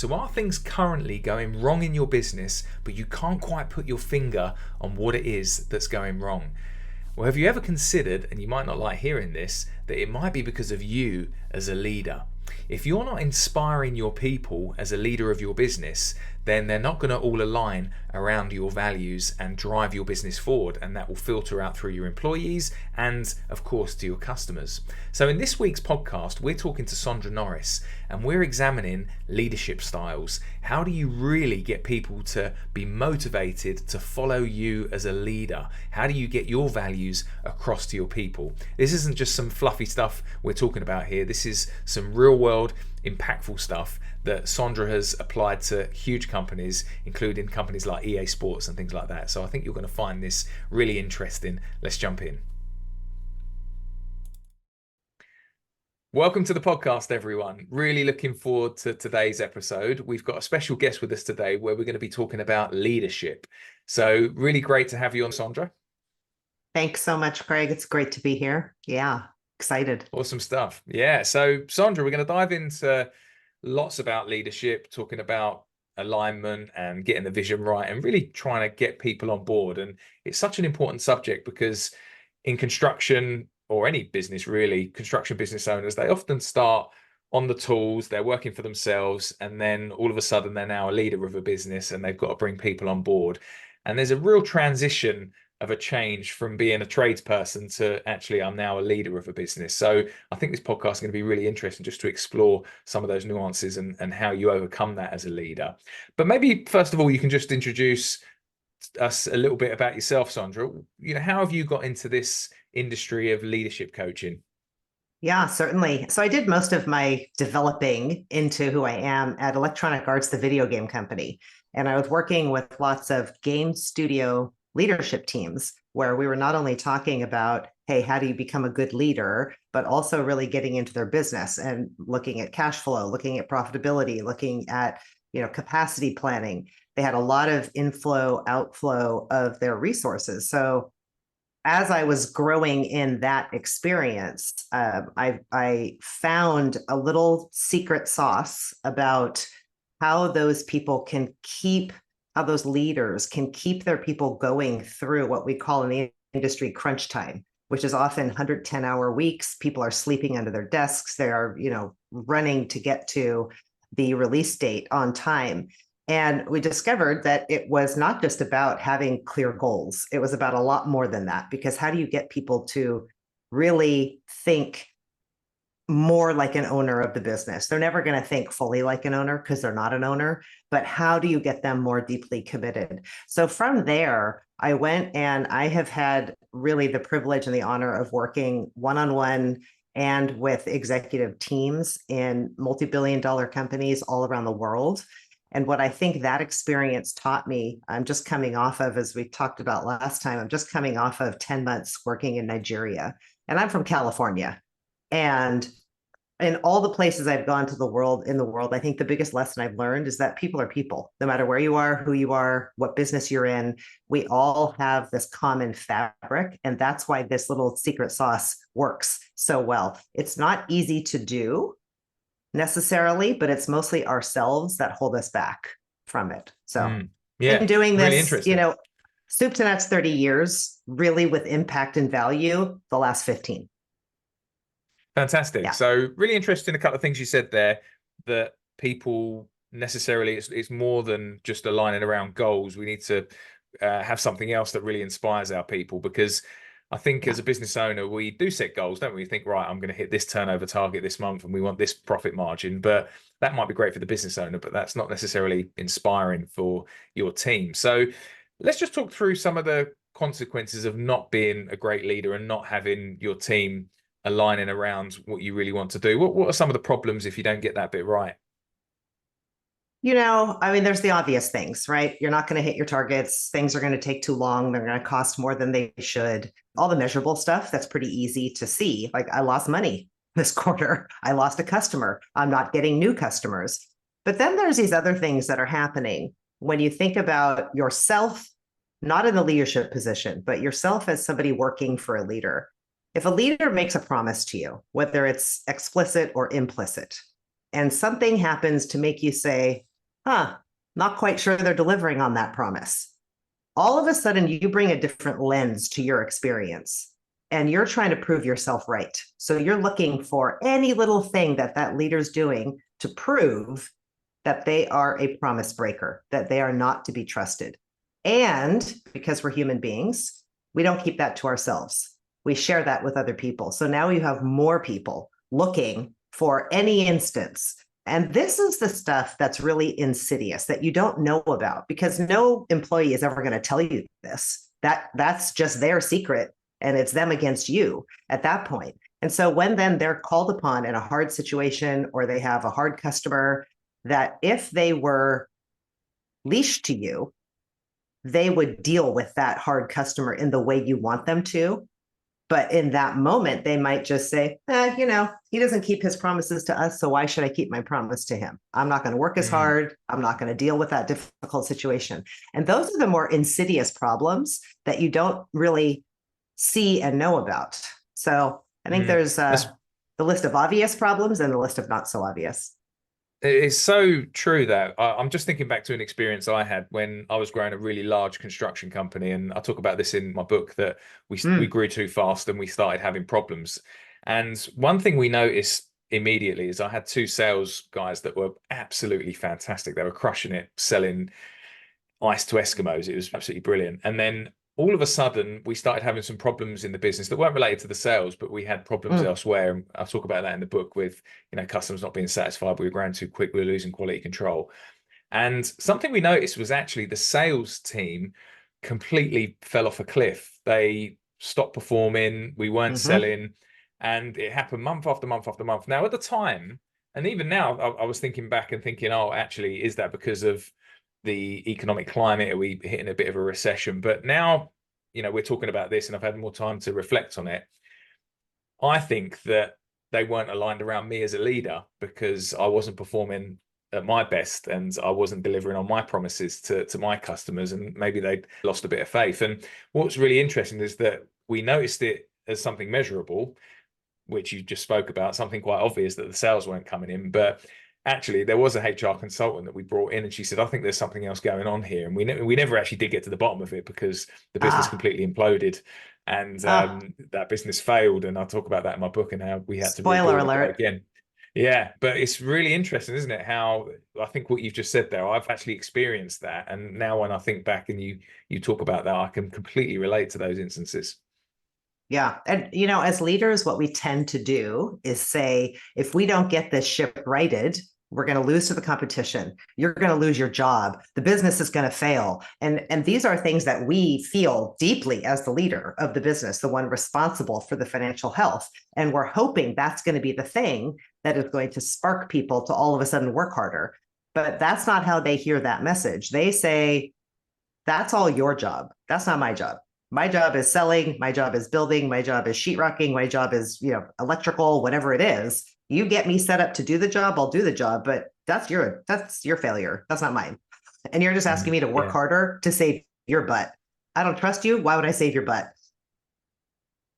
So are things currently going wrong in your business, but you can't quite put your finger on what it is that's going wrong? Well, have you ever considered, and you might not like hearing this, that it might be because of you as a leader? If you're not inspiring your people as a leader of your business, then they're not going to all align around your values and drive your business forward, and that will filter out through your employees and, of course, to your customers. So in this week's podcast, we're talking to Sandra Norris, and we're examining leadership styles. How do you really get people to be motivated to follow you as a leader? How do you get your values across to your people? This isn't just some fluffy stuff we're talking about here. This is some real world impactful stuff that Sandra has applied to huge companies, including companies like EA Sports and things like that. So I think you're going to find this really interesting. Let's jump in. Welcome to the podcast, everyone. Really looking forward to today's episode. We've got a special guest with us today where we're going to be talking about leadership. So really great to have you on, Sandra. Thanks so much, Craig. It's great to be here. Yeah, excited. Awesome stuff. Yeah. So Sandra, we're going to dive into lots about leadership, talking about alignment and getting the vision right and really trying to get people on board. And it's such an important subject because in construction or any business really, construction business owners, they often start on the tools, they're working for themselves, and then all of a sudden they're now a leader of a business and they've got to bring people on board. And there's a real transition of a change from being a tradesperson to actually I'm now a leader of a business. So I think this podcast is going to be really interesting just to explore some of those nuances and how you overcome that as a leader. But maybe first of all, you can just introduce us a little bit about yourself, Sandra. You know, how have you got into this industry of leadership coaching? Yeah, certainly. So I did most of my developing into who I am at Electronic Arts, the video game company. And I was working with lots of game studio leadership teams where we were not only talking about, hey, how do you become a good leader, but also really getting into their business and looking at cash flow, looking at profitability, looking at, capacity planning. They had a lot of inflow, outflow of their resources. So as I was growing in that experience, I found a little secret sauce about how those people can keep how those leaders can keep their people going through what we call in the industry crunch time, which is often 110-hour weeks. People are sleeping under their desks. They are, running to get to the release date on time. And we discovered that it was not just about having clear goals. It was about a lot more than that, because how do you get people to really think more like an owner of the business? They're never going to think fully like an owner because they're not an owner, but how do you get them more deeply committed? So from there, I went and I have had really the privilege and the honor of working one-on-one and with executive teams in multi-billion-dollar companies all around the world. And what I think that experience taught me, I'm just coming off of, as we talked about last time, I'm just coming off of 10 months working in Nigeria. And I'm from California. And in all the places I've gone to in the world, I think the biggest lesson I've learned is that people are people. No matter where you are, who you are, what business you're in, we all have this common fabric. And that's why this little secret sauce works so well. It's not easy to do necessarily, but it's mostly ourselves that hold us back from it. So yeah, been doing really this, soup to nuts 30 years, really with impact and value the last 15. Fantastic. Yeah. So really interesting, a couple of things you said there, that people necessarily, it's more than just aligning around goals. We need to have something else that really inspires our people, because I think as a business owner, we do set goals, don't we? We think, right, I'm going to hit this turnover target this month and we want this profit margin, but that might be great for the business owner, but that's not necessarily inspiring for your team. So let's just talk through some of the consequences of not being a great leader and not having your team aligning around what you really want to do. What are some of the problems if you don't get that bit right? There's the obvious things, right? You're not going to hit your targets. Things are going to take too long. They're going to cost more than they should. All the measurable stuff, that's pretty easy to see. Like, I lost money this quarter. I lost a customer. I'm not getting new customers. But then there's these other things that are happening when you think about yourself, not in the leadership position, but yourself as somebody working for a leader. If a leader makes a promise to you, whether it's explicit or implicit, and something happens to make you say, Not quite sure they're delivering on that promise. All of a sudden, you bring a different lens to your experience and you're trying to prove yourself right. So you're looking for any little thing that that leader's doing to prove that they are a promise breaker, that they are not to be trusted. And because we're human beings, we don't keep that to ourselves. We share that with other people. So now you have more people looking for any instance. And this is the stuff that's really insidious that you don't know about, because no employee is ever going to tell you this. That's just their secret, and it's them against you at that point. And so when then they're called upon in a hard situation, or they have a hard customer, that if they were leashed to you, they would deal with that hard customer in the way you want them to. But in that moment, they might just say, he doesn't keep his promises to us, so why should I keep my promise to him? I'm not going to work as hard. I'm not going to deal with that difficult situation. And those are the more insidious problems that you don't really see and know about. So I think there's the list of obvious problems and the list of not so obvious. It's so true that I'm just thinking back to an experience I had when I was growing a really large construction company, and I talk about this in my book, that we grew too fast and we started having problems. And one thing we noticed immediately is I had two sales guys that were absolutely fantastic. They were crushing it, selling ice to Eskimos. It was absolutely brilliant. And then all of a sudden, we started having some problems in the business that weren't related to the sales, but we had problems elsewhere. And I'll talk about that in the book with, customers not being satisfied. We were growing too quick. We were losing quality control. And something we noticed was actually the sales team completely fell off a cliff. They stopped performing. We weren't selling. And it happened month after month after month. Now, at the time, and even now, I was thinking back and thinking, oh, actually, is that because of the economic climate? Are we hitting a bit of a recession? But now, we're talking about this and I've had more time to reflect on it. I think that they weren't aligned around me as a leader because I wasn't performing at my best and I wasn't delivering on my promises to my customers, and maybe they'd lost a bit of faith. And what's really interesting is that we noticed it as something measurable, which you just spoke about, something quite obvious, that the sales weren't coming in. But actually, there was a HR consultant that we brought in, and she said, I think there's something else going on here. And we never actually did get to the bottom of it because the business completely imploded and that business failed. And I talk about that in my book and how we had to spoiler alert again. Yeah, but it's really interesting, isn't it? How I think what you've just said there, I've actually experienced that. And now when I think back and you talk about that, I can completely relate to those instances. Yeah. And, as leaders, what we tend to do is say, if we don't get this ship righted, we're going to lose to the competition. You're going to lose your job. The business is going to fail. And these are things that we feel deeply as the leader of the business, the one responsible for the financial health. And we're hoping that's going to be the thing that is going to spark people to all of a sudden work harder. But that's not how they hear that message. They say, that's all your job. That's not my job. My job is selling. My job is building. My job is sheetrocking. My job is, electrical, whatever it is. You get me set up to do the job, I'll do the job, but that's your failure. That's not mine. And you're just asking me to work harder to save your butt. I don't trust you. Why would I save your butt?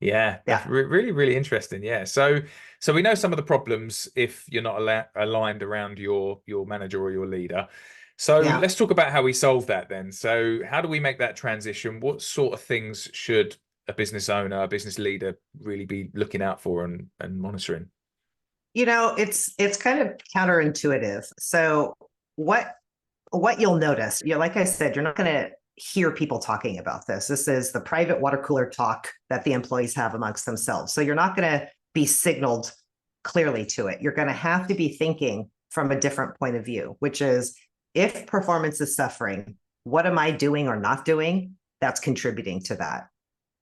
Yeah. Really, really interesting. Yeah. So we know some of the problems if you're not aligned around your manager or your leader. So let's talk about how we solve that then. So how do we make that transition? What sort of things should a business owner, a business leader really be looking out for and monitoring? It's kind of counterintuitive. So what you'll notice, like I said, you're not going to hear people talking about this. This is the private water cooler talk that the employees have amongst themselves. So you're not going to be signaled clearly to it. You're going to have to be thinking from a different point of view, which is, if performance is suffering, what am I doing or not doing that's contributing to that?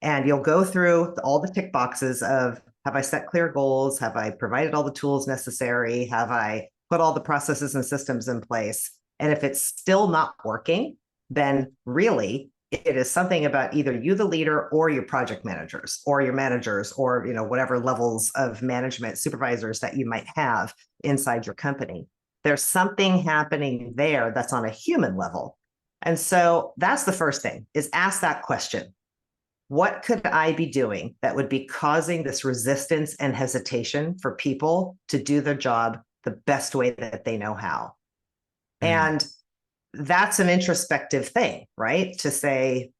And you'll go through all the tick boxes of, have I set clear goals? Have I provided all the tools necessary? Have I put all the processes and systems in place? And if it's still not working, then really it is something about either you, the leader, or your project managers or your managers, or whatever levels of management supervisors that you might have inside your company. There's something happening there that's on a human level. And so that's the first thing, is ask that question. What could I be doing that would be causing this resistance and hesitation for people to do their job the best way that they know how? And that's an introspective thing, right? To say,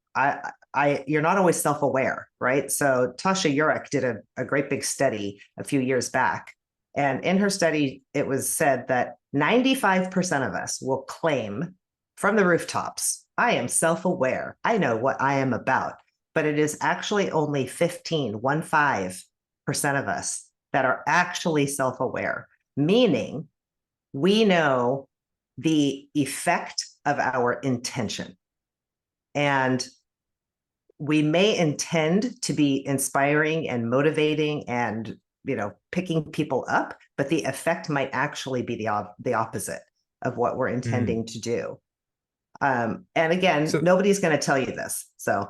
you're not always self-aware, right? So Tasha Eurek did a great big study a few years back. And in her study, it was said that 95% of us will claim from the rooftops, I am self-aware. I know what I am about. But it is actually only 15% of us that are actually self-aware, meaning we know the effect of our intention. And we may intend to be inspiring and motivating and, picking people up, but the effect might actually be the opposite of what we're intending to do. And again, nobody's going to tell you this. So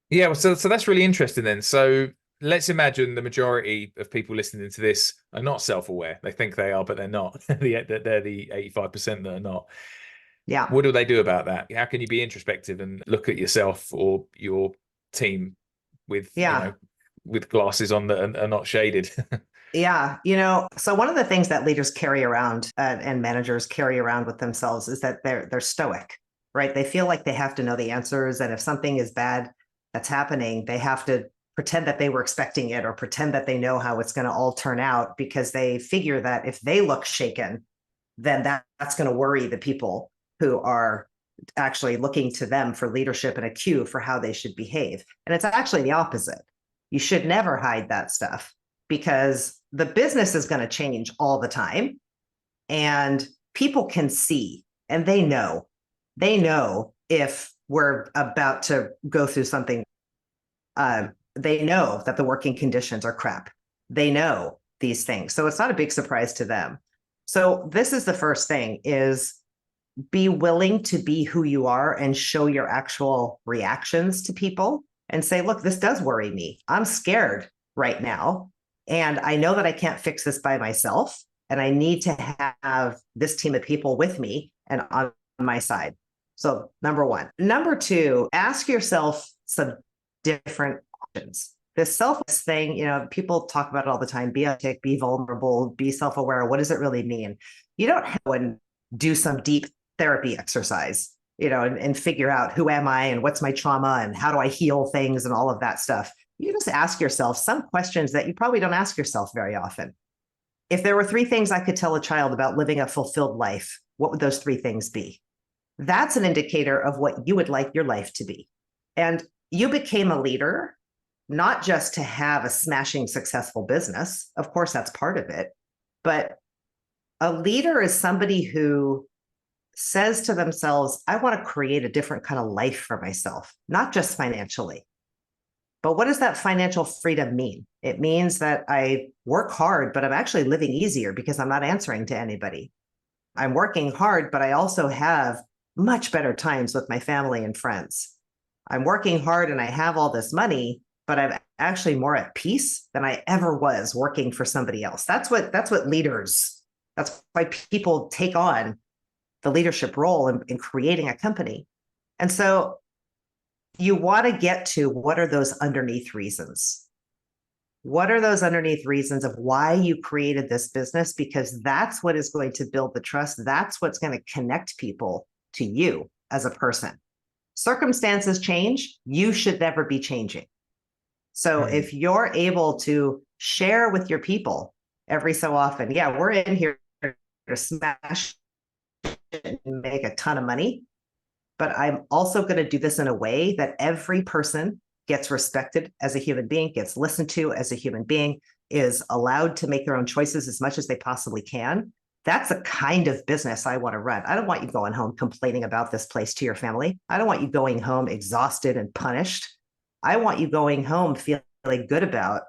yeah, so that's really interesting then. So let's imagine the majority of people listening to this are not self-aware. They think they are, but they're not. They're the 85% that are not. Yeah. What do they do about that? How can you be introspective and look at yourself or your team with, with glasses on that are not shaded? Yeah. So one of the things that leaders carry around and managers carry around with themselves is that they're stoic, right? They feel like they have to know the answers. And if something is bad that's happening, they have to pretend that they were expecting it or pretend that they know how it's going to all turn out, because they figure that if they look shaken, then that's going to worry the people who are actually looking to them for leadership and a cue for how they should behave. And it's actually the opposite. You should never hide that stuff, because the business is going to change all the time. And people can see, and they know if we're about to go through something. They know that the working conditions are crap. They know these things. So it's not a big surprise to them. So this is the first thing, is be willing to be who you are and show your actual reactions to people and say, look, this does worry me. I'm scared right now. And I know that I can't fix this by myself. And I need to have this team of people with me and on my side. So number one. Number two, ask yourself some different questions. This selfless thing, people talk about it all the time. Be authentic, be vulnerable, be self-aware. What does it really mean? You don't have to do some deep therapy exercise, and figure out who am I and what's my trauma and how do I heal things and all of that stuff. You just ask yourself some questions that you probably don't ask yourself very often. If there were 3 things I could tell a child about living a fulfilled life, what would those 3 things be? That's an indicator of what you would like your life to be. And you became a leader, not just to have a smashing successful business. Of course, that's part of it. But a leader is somebody who says to themselves, I want to create a different kind of life for myself, not just financially. But what does that financial freedom mean? It means that I work hard, but I'm actually living easier because I'm not answering to anybody. I'm working hard, but I also have much better times with my family and friends. I'm working hard and I have all this money, but I'm actually more at peace than I ever was working for somebody else. That's what leaders, that's why people take on the leadership role in creating a company. And so you want to get to, what are those underneath reasons? What are those underneath reasons of why you created this business? Because that's what is going to build the trust. That's what's going to connect people to you as a person. Circumstances change. You should never be changing. So if you're able to share with your people every so often, yeah, we're in here to smash and make a ton of money, but I'm also going to do this in a way that every person gets respected as a human being, gets listened to as a human being, is allowed to make their own choices as much as they possibly can. That's the kind of business I want to run. I don't want you going home complaining about this place to your family. I don't want you going home exhausted and punished. I want you going home feeling good about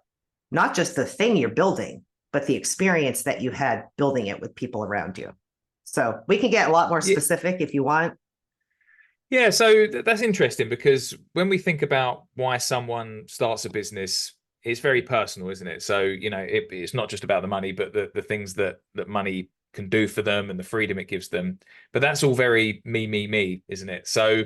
not just the thing you're building, but the experience that you had building it with people around you. So we can get a lot more specific if you want. Yeah, so that's interesting, because when we think about why someone starts a business, it's very personal, isn't it? So, it's not just about the money, but the things that money can do for them and the freedom it gives them. But that's all very me, isn't it? So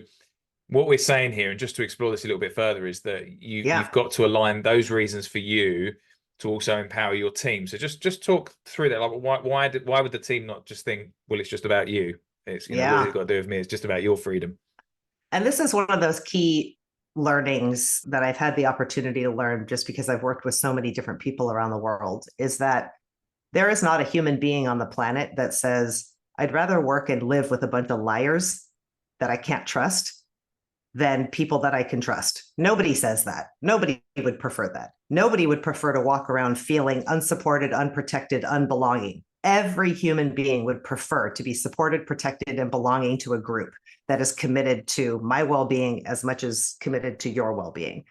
what we're saying here, and just to explore this a little bit further, is that you've got to align those reasons for you to also empower your team. So just talk through that. Like, why would the team not just think, well, it's just about you? It's, what has it Yeah. got to do with me? It's just about your freedom. And this is one of those key learnings that I've had the opportunity to learn just because I've worked with so many different people around the world, is that there is not a human being on the planet that says, I'd rather work and live with a bunch of liars that I can't trust than people that I can trust. Nobody says that. Nobody would prefer that. Nobody would prefer to walk around feeling unsupported, unprotected, unbelonging. Every human being would prefer to be supported, protected, and belonging to a group that is committed to my well-being as much as committed to your well-being.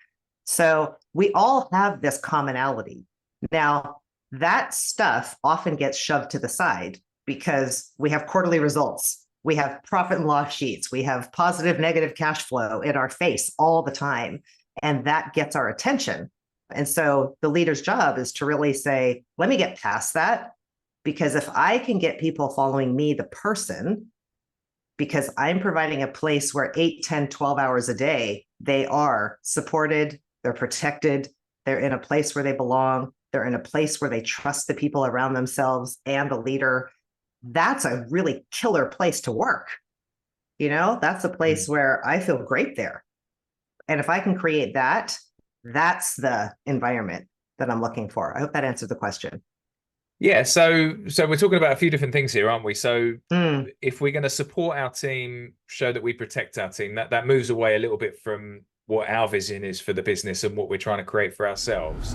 So we all have this commonality. Now, that stuff often gets shoved to the side because we have quarterly results. We have profit and loss sheets. We have positive, negative cash flow in our face all the time. And that gets our attention. And so the leader's job is to really say, let me get past that. Because if I can get people following me, the person, because I'm providing a place where 8, 10, 12 hours a day, they are supported, they're protected, they're in a place where they belong, they're in a place where they trust the people around themselves and the leader. That's a really killer place to work. That's a place where I feel great there. And if I can create that, that's the environment that I'm looking for. I hope that answered the question. Yeah, so we're talking about a few different things here, aren't we? So Mm. if we're going to support our team, show that we protect our team, that moves away a little bit from what our vision is for the business and what we're trying to create for ourselves.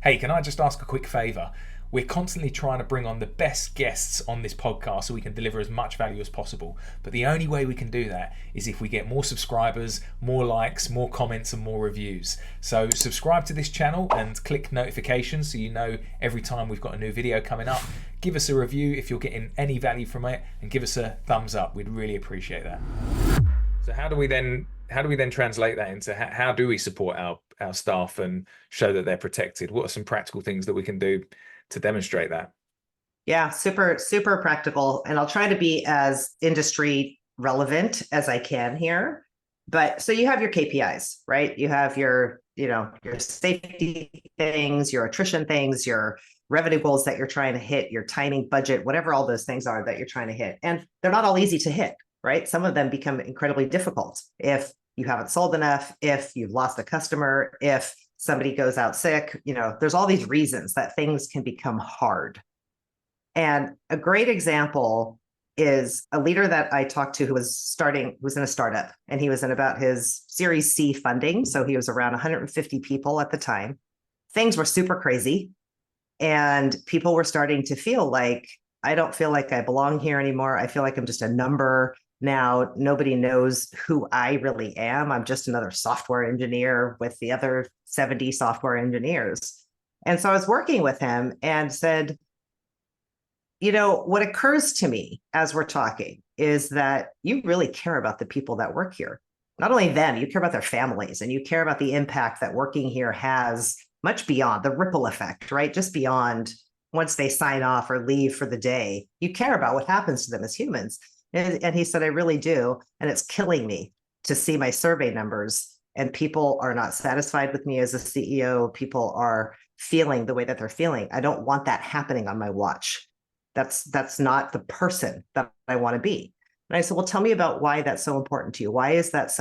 Hey, can I just ask a quick favor? We're constantly trying to bring on the best guests on this podcast so we can deliver as much value as possible. But the only way we can do that is if we get more subscribers, more likes, more comments, and more reviews. So subscribe to this channel and click notifications so you know every time we've got a new video coming up. Give us a review if you're getting any value from it, and give us a thumbs up. We'd really appreciate that. So how do we then translate that into how do we support our staff and show that they're protected? What are some practical things that we can do to demonstrate that? Yeah, super, super practical. And I'll try to be as industry relevant as I can here. But so you have your KPIs, right? You have your safety things, your attrition things, your revenue goals that you're trying to hit, your timing, budget, whatever all those things are that you're trying to hit. And they're not all easy to hit, right? Some of them become incredibly difficult if you haven't sold enough, if you've lost a customer, if somebody goes out sick, there's all these reasons that things can become hard. And a great example is a leader that I talked to who was in a startup, and he was in about his Series C funding. So he was around 150 people at the time. Things were super crazy. And people were starting to feel like, I don't feel like I belong here anymore. I feel like I'm just a number. Now, nobody knows who I really am. I'm just another software engineer with the other 70 software engineers. And so I was working with him and said, what occurs to me as we're talking is that you really care about the people that work here. Not only them, you care about their families, and you care about the impact that working here has much beyond the ripple effect, right? Just beyond once they sign off or leave for the day. You care about what happens to them as humans. And he said, I really do. And it's killing me to see my survey numbers, and people are not satisfied with me as a CEO. People are feeling the way that they're feeling. I don't want that happening on my watch. That's not the person that I want to be. And I said, well, tell me about why that's so important to you. Why is that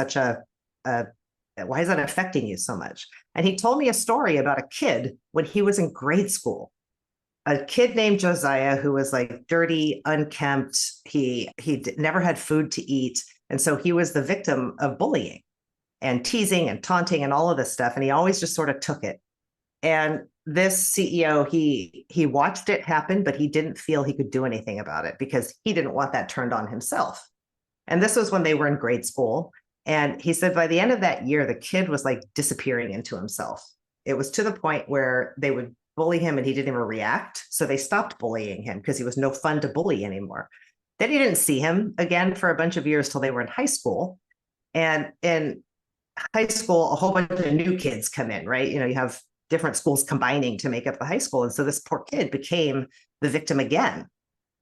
why is that affecting you so much? And he told me a story about a kid when he was in grade school. A kid named Josiah who was like dirty, unkempt. He never had food to eat. And so he was the victim of bullying and teasing and taunting and all of this stuff. And he always just sort of took it. And this CEO, he watched it happen, but he didn't feel he could do anything about it because he didn't want that turned on himself. And this was when they were in grade school. And he said by the end of that year, the kid was like disappearing into himself. It was to the point where they would bully him and he didn't even react. So they stopped bullying him because he was no fun to bully anymore. Then he didn't see him again for a bunch of years till they were in high school. And in high school, a whole bunch of new kids come in, right? You have different schools combining to make up the high school. And so this poor kid became the victim again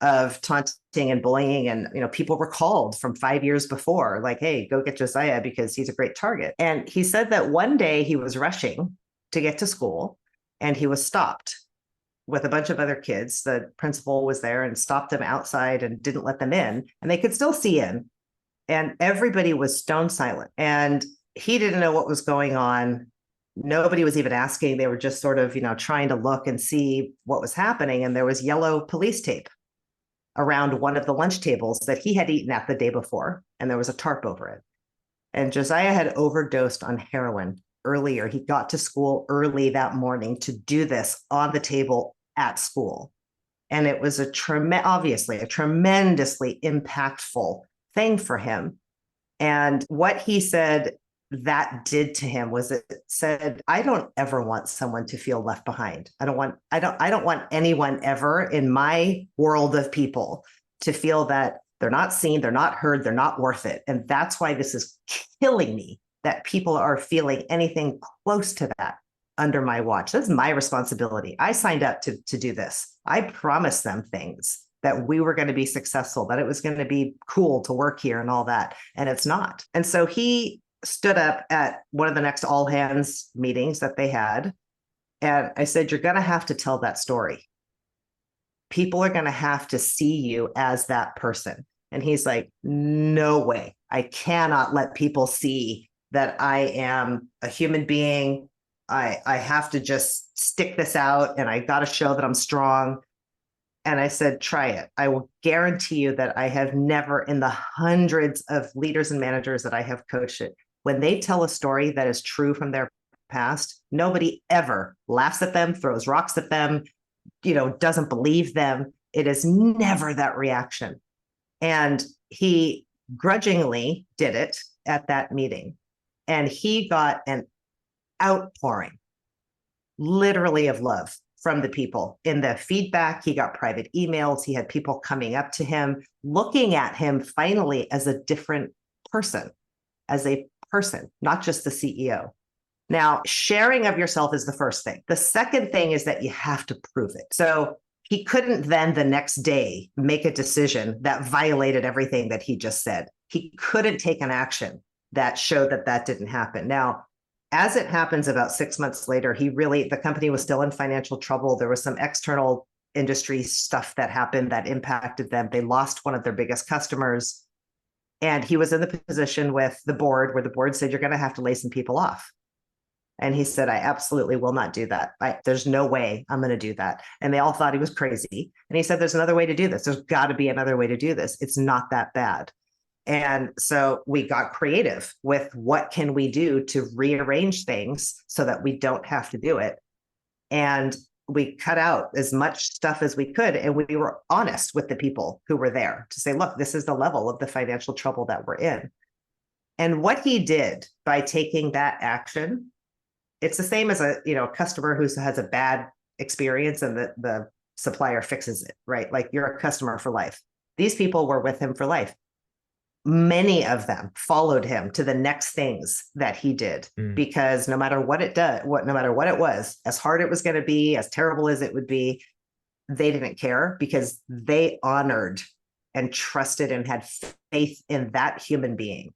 of taunting and bullying. And, people were called from 5 years before, like, hey, go get Josiah because he's a great target. And he said that one day he was rushing to get to school and he was stopped. with a bunch of other kids. The principal was there and stopped them outside and didn't let them in, and they could still see in. And everybody was stone silent. And he didn't know what was going on. Nobody was even asking. They were just sort of, trying to look and see what was happening. And there was yellow police tape around one of the lunch tables that he had eaten at the day before. And there was a tarp over it. And Josiah had overdosed on heroin earlier. He got to school early that morning to do this on the table at school. And it was obviously a tremendously impactful thing for him. And what he said that did to him was it said, I don't ever want someone to feel left behind. I don't want anyone ever in my world of people to feel that they're not seen, they're not heard, they're not worth it. And that's why this is killing me, that people are feeling anything close to that under my watch. That's my responsibility. I signed up to do this. I promised them things, that we were going to be successful, that it was going to be cool to work here and all that. And it's not. And so he stood up at one of the next all hands meetings that they had. And I said, you're going to have to tell that story. People are going to have to see you as that person. And he's like, no way. I cannot let people see that I am a human being. I have to just stick this out, and I got to show that I'm strong. And I said, try it. I will guarantee you that I have never, in the hundreds of leaders and managers that I have coached it, when they tell a story that is true from their past, nobody ever laughs at them, throws rocks at them, doesn't believe them. It is never that reaction. And he grudgingly did it at that meeting. And he got an outpouring, literally, of love from the people. In the feedback, he got private emails. He had people coming up to him, looking at him finally as a different person, not just the CEO. Now, sharing of yourself is the first thing. The second thing is that you have to prove it. So he couldn't then the next day make a decision that violated everything that he just said. He couldn't take an action that showed that that didn't happen. Now, as it happens, about 6 months later, the company was still in financial trouble. There was some external industry stuff that happened that impacted them. They lost one of their biggest customers. And he was in the position with the board where the board said, you're going to have to lay some people off. And he said, I absolutely will not do that. There's no way I'm going to do that. And they all thought he was crazy. And he said, there's another way to do this. There's got to be another way to do this. It's not that bad. And so we got creative with what can we do to rearrange things so that we don't have to do it. And we cut out as much stuff as we could. And we were honest with the people who were there to say, look, this is the level of the financial trouble that we're in. And what he did by taking that action, it's the same as a customer who has a bad experience and the supplier fixes it, right? Like, you're a customer for life. These people were with him for life. Many of them followed him to the next things that he did, because no matter what it was, as hard it was going to be, as terrible as it would be, they didn't care, because they honored and trusted and had faith in that human being.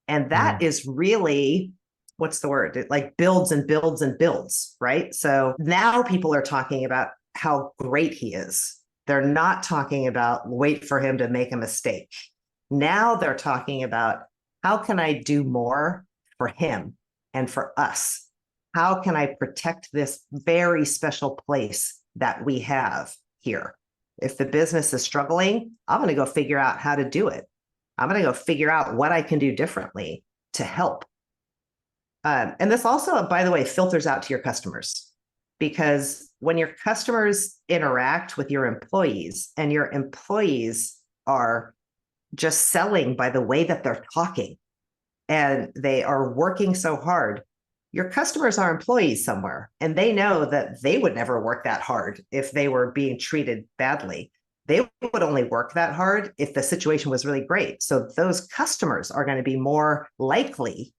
And that is really, what's the word? It like builds and builds and builds, right? So now people are talking about how great he is. They're not talking about wait for him to make a mistake. Now they're talking about, how can I do more for him and for us? How can I protect this very special place that we have here? If the business is struggling, I'm going to go figure out how to do it. I'm going to go figure out what I can do differently to help. And this also, by the way, filters out to your customers, because when your customers interact with your employees and your employees are just selling by the way that they're talking and they are working so hard, your customers are employees somewhere, and they know that they would never work that hard if they were being treated badly. They would only work that hard if the situation was really great. So those customers are going to be more likely,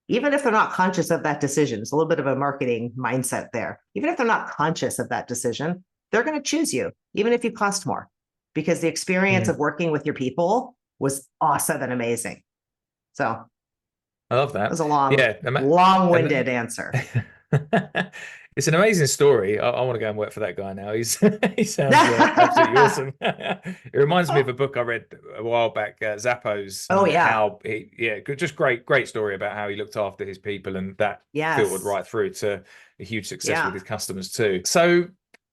even if they're not conscious of that decision. It's a little bit of a marketing mindset there. Even if they're not conscious of that decision, they're going to choose you, even if you cost more, because the experience of working with your people was awesome and amazing. So I love that. It was a long-winded answer. It's an amazing story. I want to go and work for that guy now. He sounds absolutely awesome. It reminds me of a book I read a while back, Zappos, Oh and yeah. how just great story about how he looked after his people, and that filtered Yes. right through to a huge success with Yeah. his customers too. So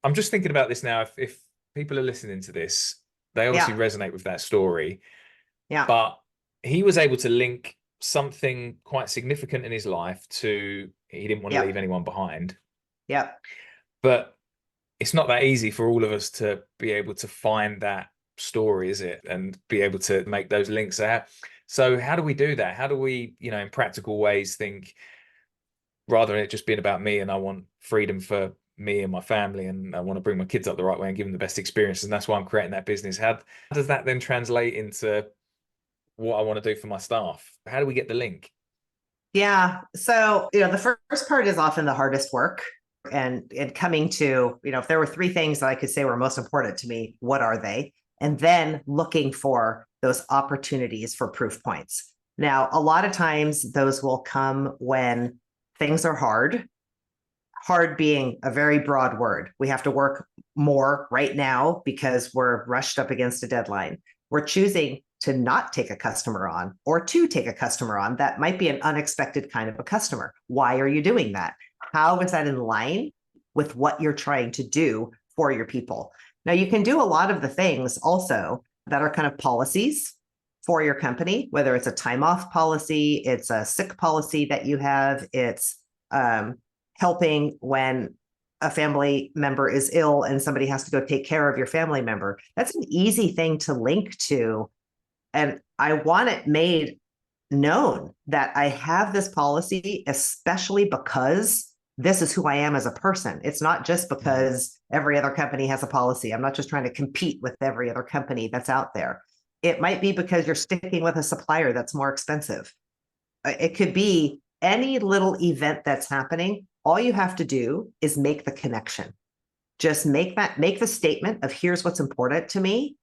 I'm just thinking about this now. If people are listening to this, they obviously Yeah. resonate with that story, Yeah. but he was able to link something quite significant in his life to he didn't want to leave Yep. anyone behind. Yep. But it's not that easy for all of us to be able to find that story, is it? And be able to make those links out. So how do we do that? How do we, in practical ways think rather than it just being about me and I want freedom for me and my family and I want to bring my kids up the right way and give them the best experience. And that's why I'm creating that business. How does that then translate into what I want to do for my staff? How do we get the link? Yeah. So, the first part is often the hardest work. And coming to, if there were three things that I could say were most important to me, what are they? And then looking for those opportunities for proof points. Now, a lot of times those will come when things are hard being a very broad word. We have to work more right now because we're rushed up against a deadline. We're choosing to not take a customer on or to take a customer on that might be an unexpected kind of a customer. Why are you doing that? How is that in line with what you're trying to do for your people? Now, you can do a lot of the things also that are kind of policies for your company, whether it's a time off policy, it's a sick policy that you have, it's helping when a family member is ill and somebody has to go take care of your family member. That's an easy thing to link to. And I want it made known that I have this policy, especially because this is who I am as a person. It's not just because every other company has a policy. I'm not just trying to compete with every other company that's out there. It might be because you're sticking with a supplier that's more expensive. It could be any little event that's happening. All you have to do is make the connection. Just make the statement of here's what's important to me.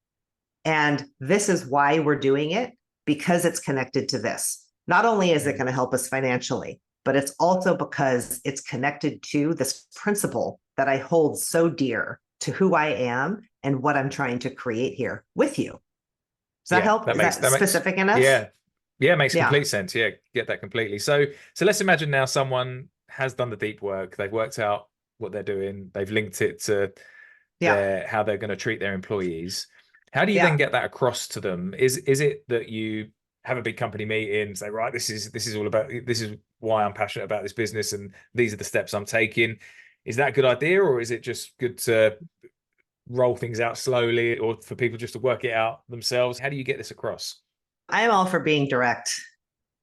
And this is why we're doing it, because it's connected to this. Not only is it going to help us financially, but it's also because it's connected to this principle that I hold so dear to who I am and what I'm trying to create here with you. Does that Yeah, help? Is that that makes specific enough? yeah. Yeah, it makes Yeah. complete sense. Yeah, get that completely. So let's imagine now someone has done the deep work. They've worked out what they're doing. They've linked it to Yeah. how they're going to treat their employees. How do you then Yeah. get that across to them? Is it that you have a big company meeting, say, right, this is all about this is why I'm passionate about this business and these are the steps I'm taking. Is that a good idea, or is it just good to roll things out slowly or for people just to work it out themselves? How do you get this across? I'm all for being direct.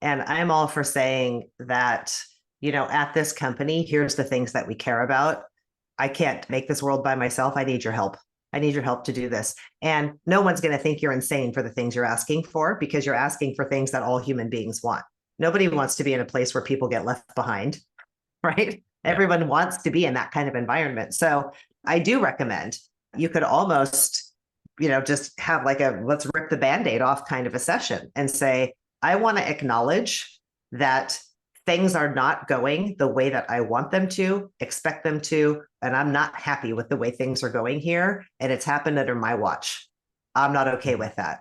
And I'm all for saying that, at this company, here's the things that we care about. I can't make this world by myself. I need your help. I need your help to do this. And no one's going to think you're insane for the things you're asking for because you're asking for things that all human beings want. Nobody wants to be in a place where people get left behind, right? Yeah. Everyone wants to be in that kind of environment. So I do recommend you could almost, just have like a let's rip the band-aid off kind of a session and say, I want to acknowledge that things are not going the way that I want them to, expect them to, and I'm not happy with the way things are going here. And it's happened under my watch. I'm not okay with that.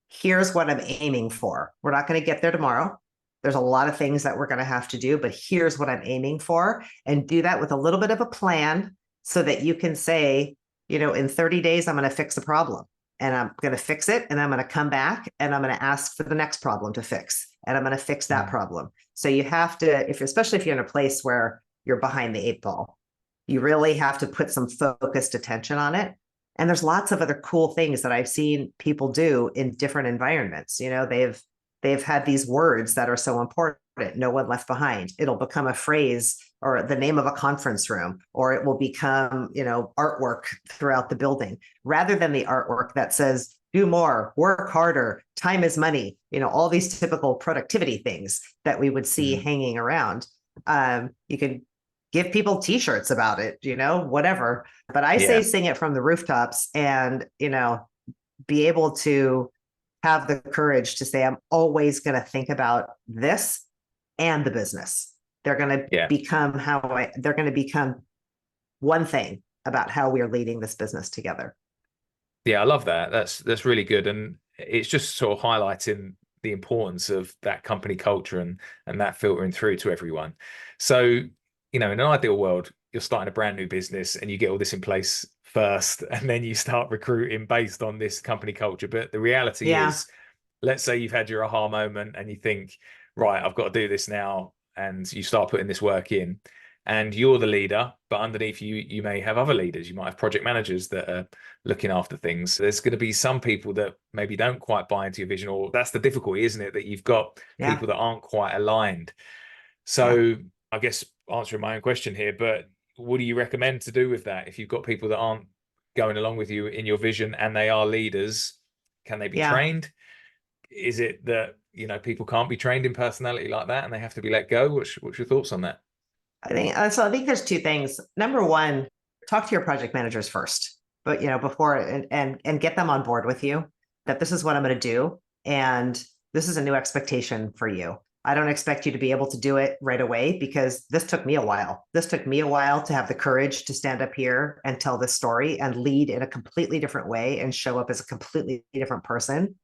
Here's what I'm aiming for. We're not going to get there tomorrow. There's a lot of things that we're going to have to do, but here's what I'm aiming for. And do that with a little bit of a plan so that you can say, in 30 days, I'm going to fix the problem and I'm going to fix it. And I'm going to come back and I'm going to ask for the next problem to fix. And I'm going to fix that problem. So you have to, especially if you're in a place where you're behind the eight ball, you really have to put some focused attention on it. And there's lots of other cool things that I've seen people do in different environments. They've had these words that are so important. No one left behind. It'll become a phrase or the name of a conference room, or it will become, artwork throughout the building, rather than the artwork that says, do more, work harder, time is money, all these typical productivity things that we would see hanging around. You can give people t-shirts about it, whatever. But I say sing it from the rooftops and, be able to have the courage to say, I'm always going to think about this and the business. They're going to become they're going to become one thing about how we are leading this business together. Yeah, I love that. That's really good. And it's just sort of highlighting the importance of that company culture and that filtering through to everyone. So, in an ideal world, you're starting a brand new business and you get all this in place first, and then you start recruiting based on this company culture. But the reality Yeah. is, let's say you've had your aha moment and you think, right, I've got to do this now, and you start putting this work in, and you're the leader, but underneath you, you may have other leaders. You might have project managers that are looking after things. So there's going to be some people that maybe don't quite buy into your vision, or that's the difficulty, isn't it? That you've got Yeah. people that aren't quite aligned. So Yeah. I guess answering my own question here, but what do you recommend to do with that? If you've got people that aren't going along with you in your vision and they are leaders, can they be Yeah. trained? Is it that, people can't be trained in personality like that and they have to be let go? What's your thoughts on that? I think there's two things. Number one, talk to your project managers first, but before and get them on board with you that this is what I'm going to do. And this is a new expectation for you. I don't expect you to be able to do it right away because this took me a while. This took me a while to have the courage to stand up here and tell this story and lead in a completely different way and show up as a completely different person,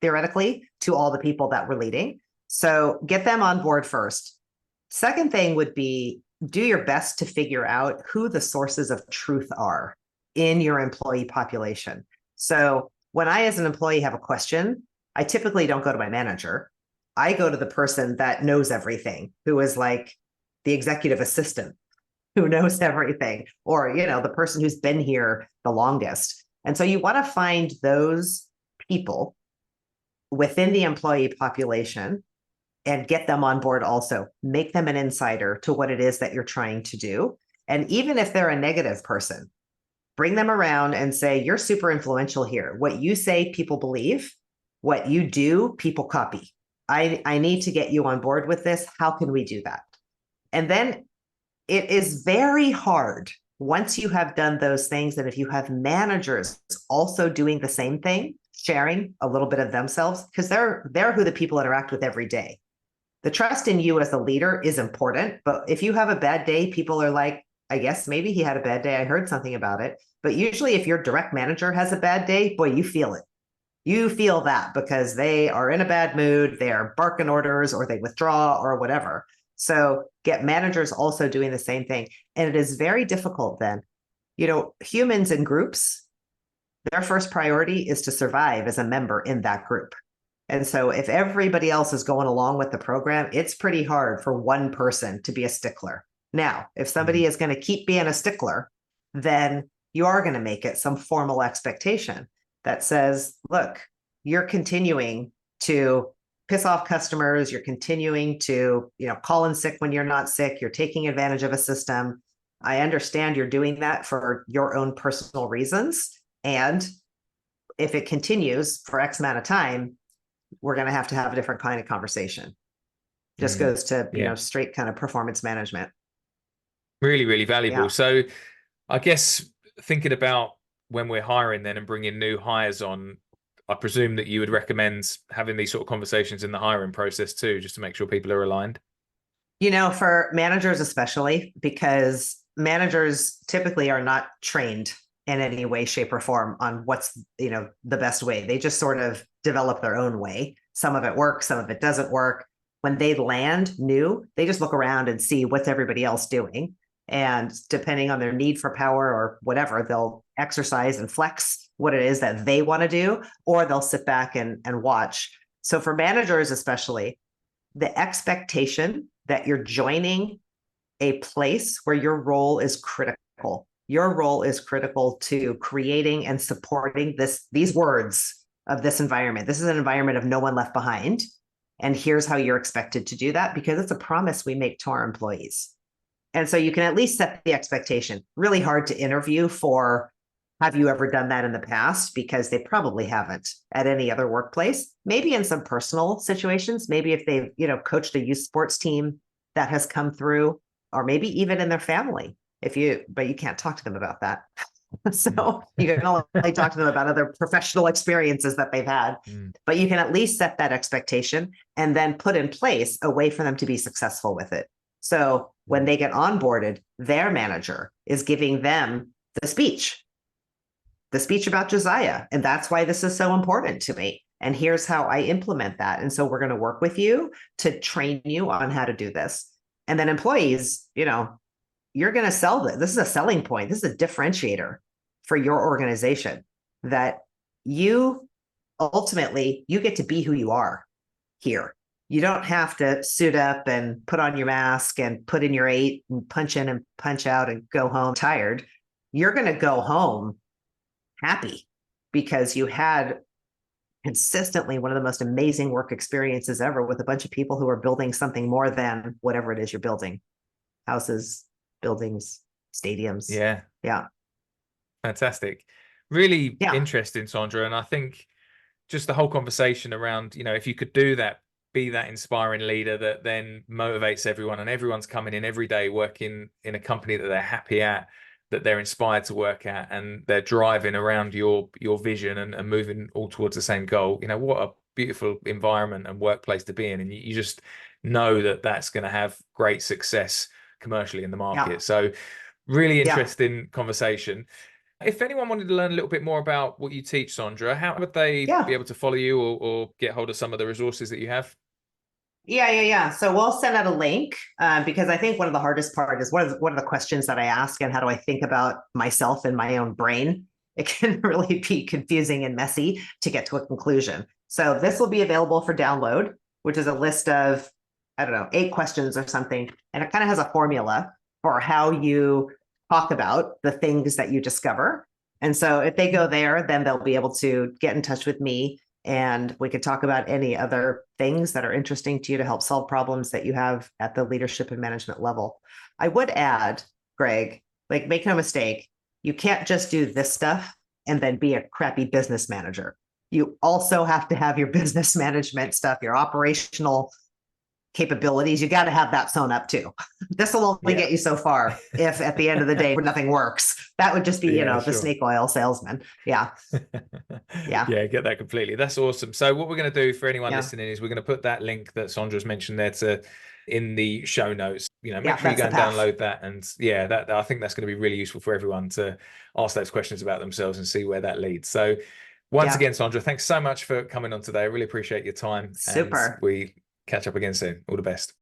theoretically, to all the people that we're leading. So get them on board first. Second thing would be do your best to figure out who the sources of truth are in your employee population. So when I, as an employee, have a question, I typically don't go to my manager. I go to the person that knows everything, who is like the executive assistant who knows everything, or, the person who's been here the longest. And so you want to find those people within the employee population and get them on board also. Make them an insider to what it is that you're trying to do. And even if they're a negative person, bring them around and say, you're super influential here. What you say, people believe. What you do, people copy. I need to get you on board with this. How can we do that? And then it is very hard once you have done those things. And if you have managers also doing the same thing, sharing a little bit of themselves, because they're who the people interact with every day. The trust in you as a leader is important, but if you have a bad day, people are like, I guess maybe he had a bad day. I heard something about it. But usually if your direct manager has a bad day, boy, you feel it. You feel that because they are in a bad mood, they are barking orders, or they withdraw or whatever. So get managers also doing the same thing. And it is very difficult then. Humans in groups, their first priority is to survive as a member in that group. And so if everybody else is going along with the program, it's pretty hard for one person to be a stickler. Now, if somebody is going to keep being a stickler, then you are going to make it some formal expectation that says, look, you're continuing to piss off customers. You're continuing to, call in sick when you're not sick. You're taking advantage of a system. I understand you're doing that for your own personal reasons. And if it continues for X amount of time, we're going to have a different kind of conversation. Just goes to, straight kind of performance management. Really, really valuable. Yeah. So I guess thinking about when we're hiring then and bringing new hires on, I presume that you would recommend having these sort of conversations in the hiring process too, just to make sure people are aligned. For managers especially, because managers typically are not trained in any way, shape, or form on what's, the best way. They just sort of develop their own way. Some of it works, some of it doesn't work. When they land new, they just look around and see what's everybody else doing. And depending on their need for power or whatever, they'll exercise and flex what it is that they want to do, or they'll sit back and watch. So for managers, especially, the expectation that you're joining a place where your role is critical. Your role is critical to creating and supporting these words of this environment. This is an environment of no one left behind. And here's how you're expected to do that, because it's a promise we make to our employees. And so you can at least set the expectation. Really hard to interview for, have you ever done that in the past? Because they probably haven't at any other workplace. Maybe in some personal situations, maybe if they've, coached a youth sports team that has come through, or maybe even in their family. But you can't talk to them about that. So you can only talk to them about other professional experiences that they've had, but you can at least set that expectation and then put in place a way for them to be successful with it. So when they get onboarded, their manager is giving them the speech about Josiah. And that's why this is so important to me. And here's how I implement that. And so we're going to work with you to train you on how to do this. And then employees, you're going to sell this. This is a selling point. This is a differentiator for your organization, that you ultimately, you get to be who you are here. You don't have to suit up and put on your mask and put in your 8 and punch in and punch out and go home tired. You're going to go home happy because you had consistently one of the most amazing work experiences ever with a bunch of people who are building something more than whatever it is you're building. Houses, buildings, stadiums. Yeah. Fantastic. Really Yeah. interesting, Sandra. And I think just the whole conversation around, if you could do that, be that inspiring leader that then motivates everyone, and everyone's coming in every day working in a company that they're happy at, that they're inspired to work at, and they're driving around your vision and moving all towards the same goal. What a beautiful environment and workplace to be in. And you just know that that's going to have great success commercially in the market. Yeah. So really interesting conversation. If anyone wanted to learn a little bit more about what you teach, Sandra, how would they be able to follow you or get hold of some of the resources that you have? Yeah. So we'll send out a link because I think one of the hardest part is what are the questions that I ask and how do I think about myself in my own brain? It can really be confusing and messy to get to a conclusion. So this will be available for download, which is a list of, 8 questions or something. And it kind of has a formula for how you talk about the things that you discover. And so if they go there, then they'll be able to get in touch with me, and we could talk about any other things that are interesting to you to help solve problems that you have at the leadership and management level. I would add, Greg, make no mistake, you can't just do this stuff and then be a crappy business manager. You also have to have your business management stuff, your operational capabilities. You got to have that sewn up too. This will only get you so far if at the end of the day nothing works. That would just be, the snake oil salesman. Yeah. Yeah, get that completely. That's awesome. So what we're going to do for anyone listening is we're going to put that link that Sandra's mentioned there in the show notes. Make sure you go and download that. And that I think that's going to be really useful for everyone to ask those questions about themselves and see where that leads. So once again, Sandra, thanks so much for coming on today. I really appreciate your time. Super. And we catch up again soon. All the best.